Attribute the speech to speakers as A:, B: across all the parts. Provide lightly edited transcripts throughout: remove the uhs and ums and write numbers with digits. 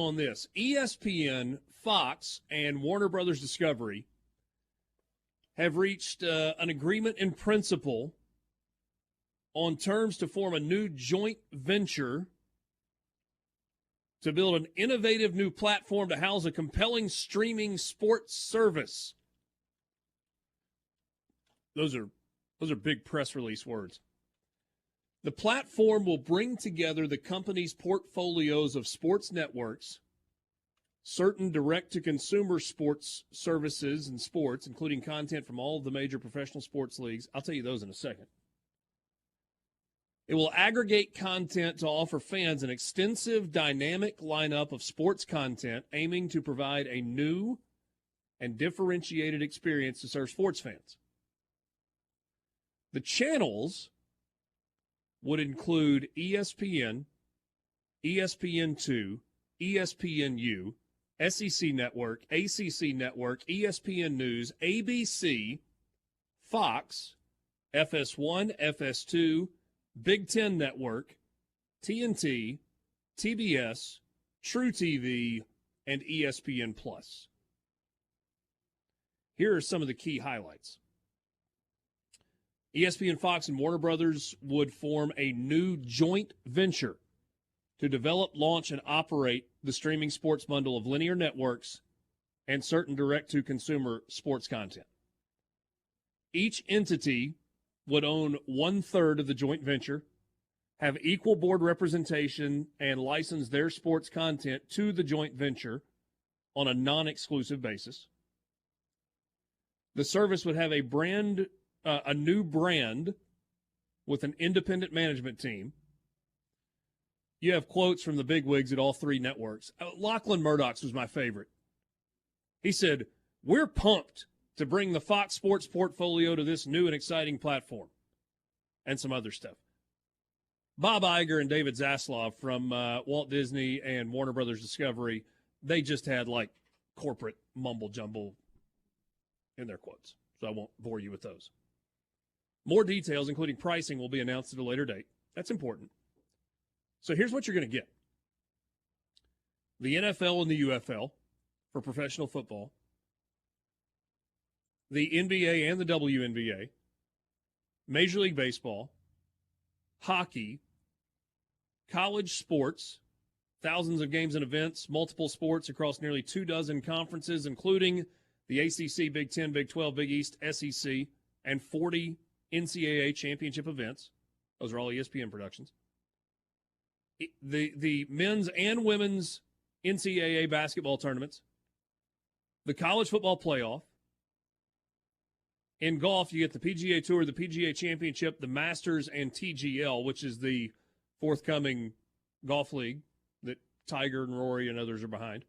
A: On this, ESPN, Fox, and Warner Brothers Discovery have reached an agreement in principle on terms to form a new joint venture to build an innovative new platform to house a compelling streaming sports service. Those are big press release words. The platform will bring together the company's portfolios of sports networks, certain direct-to-consumer sports services and sports, including content from all of the major professional sports leagues. I'll tell you those in a second. It will aggregate content to offer fans an extensive, dynamic lineup of sports content aiming to provide a new and differentiated experience to serve sports fans. The channels would include ESPN, ESPN2, ESPNU, SEC Network, ACC Network, ESPN News, ABC, Fox, FS1, FS2, Big Ten Network, TNT, TBS, True TV, and ESPN+. Here are some of the key highlights. ESPN, Fox, and Warner Brothers would form a new joint venture to develop, launch, and operate the streaming sports bundle of linear networks and certain direct-to-consumer sports content. Each entity would own 1/3 of the joint venture, have equal board representation, and license their sports content to the joint venture on a non-exclusive basis. The service would have a new brand with an independent management team. You have quotes from the bigwigs at all three networks. Lachlan Murdoch's was my favorite. He said, "We're pumped to bring the Fox Sports portfolio to this new and exciting platform," and some other stuff. Bob Iger and David Zaslav from Walt Disney and Warner Brothers Discovery, they just had like corporate mumble jumble in their quotes, so I won't bore you with those. More details, including pricing, will be announced at a later date. That's important. So here's what you're going to get. The NFL and the UFL for professional football, the NBA and the WNBA, Major League Baseball, hockey, college sports, thousands of games and events, multiple sports across nearly 24 conferences, including the ACC, Big Ten, Big 12, Big East, SEC, and 40 NCAA championship events. Those are all ESPN productions. The men's and women's NCAA basketball tournaments, the college football playoff. In golf, you get the PGA Tour, the PGA Championship, the Masters, and TGL, which is the forthcoming golf league that Tiger and Rory and others are behind.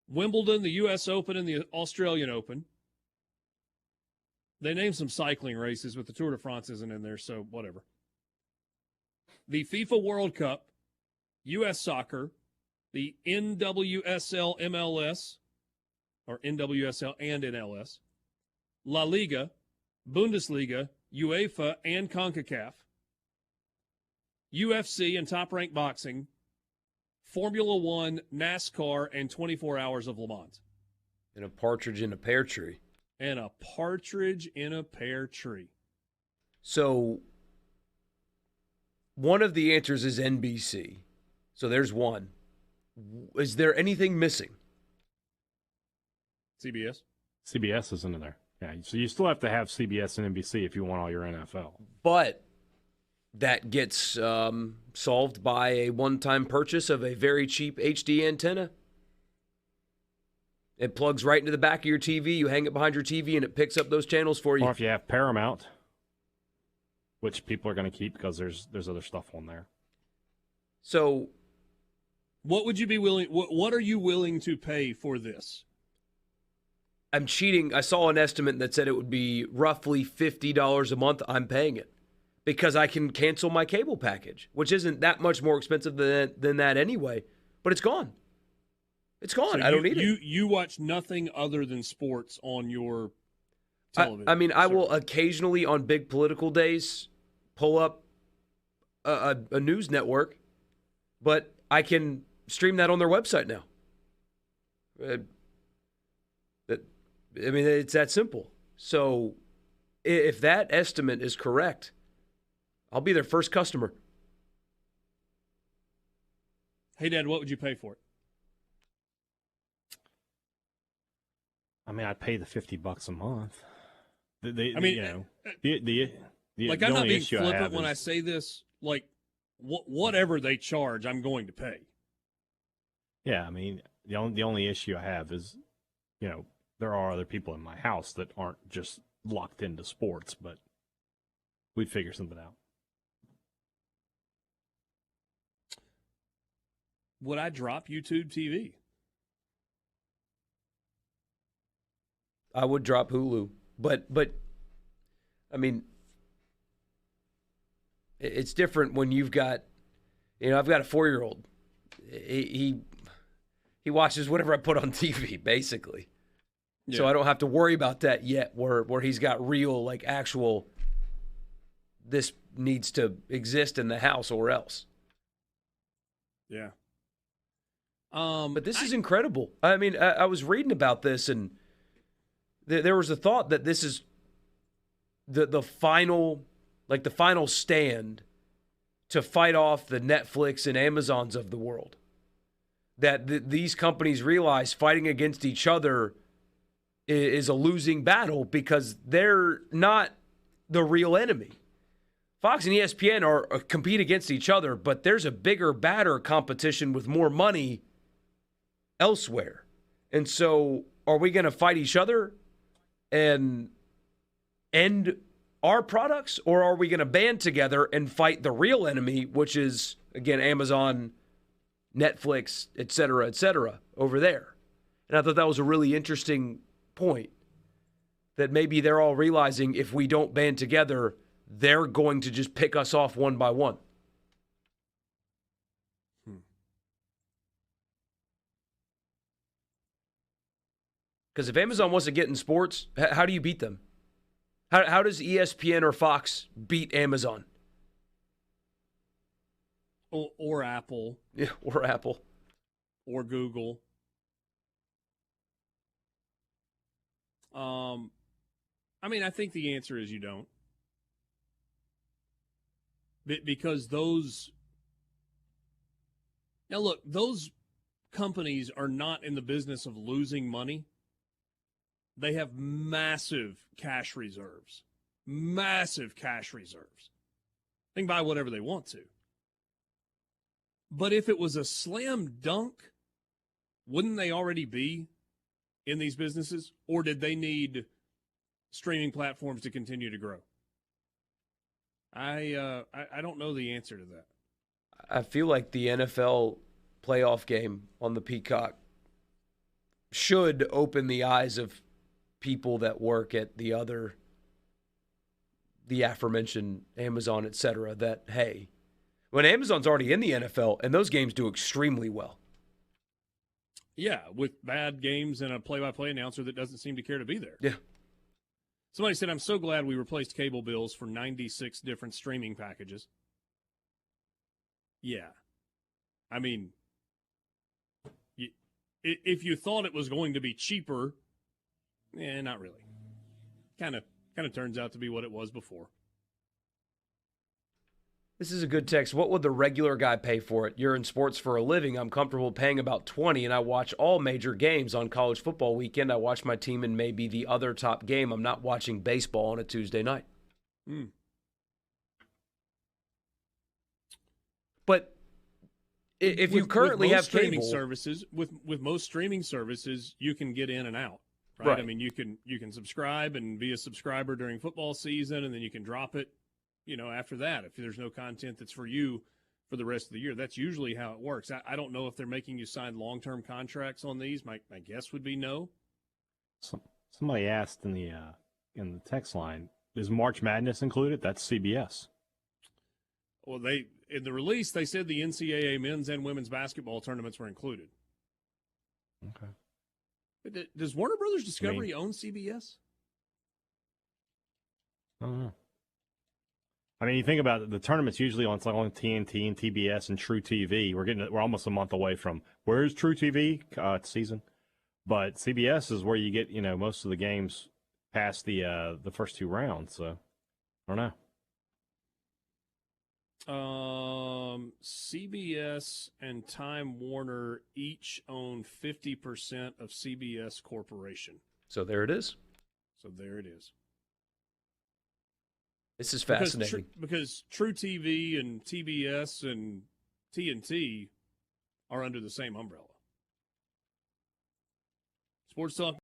A: Wimbledon, the U.S. Open, and the Australian Open. They named some cycling races, but the Tour de France isn't in there, so whatever. The FIFA World Cup, U.S. Soccer, the NWSL MLS, or NWSL and NLS, La Liga, Bundesliga, UEFA, and CONCACAF, UFC and top-ranked boxing, Formula One, NASCAR, and 24 Hours of Le Mans.
B: And a partridge in a pear tree.
A: And a partridge in a pear tree.
B: So one of the answers is NBC. So there's one. Is there anything missing?
A: CBS?
C: CBS isn't in there. Yeah, so you still have to have CBS and NBC if you want all your NFL.
B: But that gets solved by a one-time purchase of a very cheap HD antenna. It plugs right into the back of your TV. You hang it behind your TV, and it picks up those channels for you.
C: Or if you have Paramount, which people are going to keep because there's other stuff on there.
B: So,
A: what would you be willing? What are you willing to pay for this?
B: I'm cheating. I saw an estimate that said it would be roughly $50 a month. I'm paying it because I can cancel my cable package, which isn't that much more expensive than that anyway. But it's gone. It's gone.
A: So
B: I don't need it.
A: You watch nothing other than sports on your television.
B: I mean, I will occasionally on big political days pull up a news network, but I can stream that on their website now. It's that simple. So if that estimate is correct, I'll be their first customer.
A: Hey, Dad, what would you pay for it?
C: I mean, I'd pay the $50 a month.
A: I'm
C: the
A: not
C: only
A: being
C: issue I
A: flippant
C: have
A: when I
C: is,
A: say this. Like, whatever they charge, I'm going to pay.
C: yeah, I mean, the only issue I have is, there are other people in my house that aren't just locked into sports, but we'd figure something out.
A: Would I drop YouTube TV?
B: I would drop Hulu, but I mean, it's different when you've got, I've got a 4-year-old. He watches whatever I put on TV, basically. Yeah. So I don't have to worry about that yet, where he's got real, like, actual, this needs to exist in the house or else.
A: Yeah.
B: But this is incredible. I mean, I was reading about this, and there was a thought that this is the final stand to fight off the Netflix and Amazons of the world. That these companies realize fighting against each other is a losing battle because they're not the real enemy. Fox and ESPN are compete against each other, but there's a bigger, badder competition with more money elsewhere. And so are we going to fight each other and end our products, or are we going to band together and fight the real enemy, which is, again, Amazon, Netflix, et cetera, over there? And I thought that was a really interesting point, that maybe they're all realizing if we don't band together, they're going to just pick us off one by one. Because if Amazon wants to get in sports, how do you beat them? How does ESPN or Fox beat Amazon?
A: Or Apple.
B: Yeah, or Apple.
A: Or Google. I think the answer is you don't. Because those companies are not in the business of losing money. They have massive cash reserves. Massive cash reserves. They can buy whatever they want to. But if it was a slam dunk, wouldn't they already be in these businesses? Or did they need streaming platforms to continue to grow? I don't know the answer to that.
B: I feel like the NFL playoff game on the Peacock should open the eyes of people that work at the aforementioned Amazon, et cetera, that, hey, when Amazon's already in the NFL and those games do extremely well.
A: Yeah, with bad games and a play-by-play announcer that doesn't seem to care to be there.
B: Yeah.
A: Somebody said, I'm so glad we replaced cable bills for 96 different streaming packages. Yeah. I mean, if you thought it was going to be cheaper, not really. Kind of turns out to be what it was before.
B: This is a good text. What would the regular guy pay for it? You're in sports for a living. I'm comfortable paying about $20, and I watch all major games on college football weekend. I watch my team in maybe the other top game. I'm not watching baseball on a Tuesday night. But if you currently have
A: streaming
B: cable
A: services, with most streaming services, you can get in and out. Right? I mean, you can subscribe and be a subscriber during football season, and then you can drop it, after that, if there's no content that's for you for the rest of the year. That's usually how it works. I don't know if they're making you sign long-term contracts on these. My guess would be no.
C: Somebody asked in the text line, is March Madness included? That's CBS.
A: Well, in the release, they said the NCAA men's and women's basketball tournaments were included.
C: Okay.
A: Does Warner Brothers Discovery own CBS?
C: I don't know. I mean, you think about it, the tournaments usually on TNT and TBS and True TV. We're almost a month away from where's True TV season, but CBS is where you get most of the games past the first two rounds. So I don't know.
A: CBS and Time Warner each own 50% of CBS Corporation.
B: So there it is. This is fascinating.
A: Because True TV and TBS and TNT are under the same umbrella. Sports Talk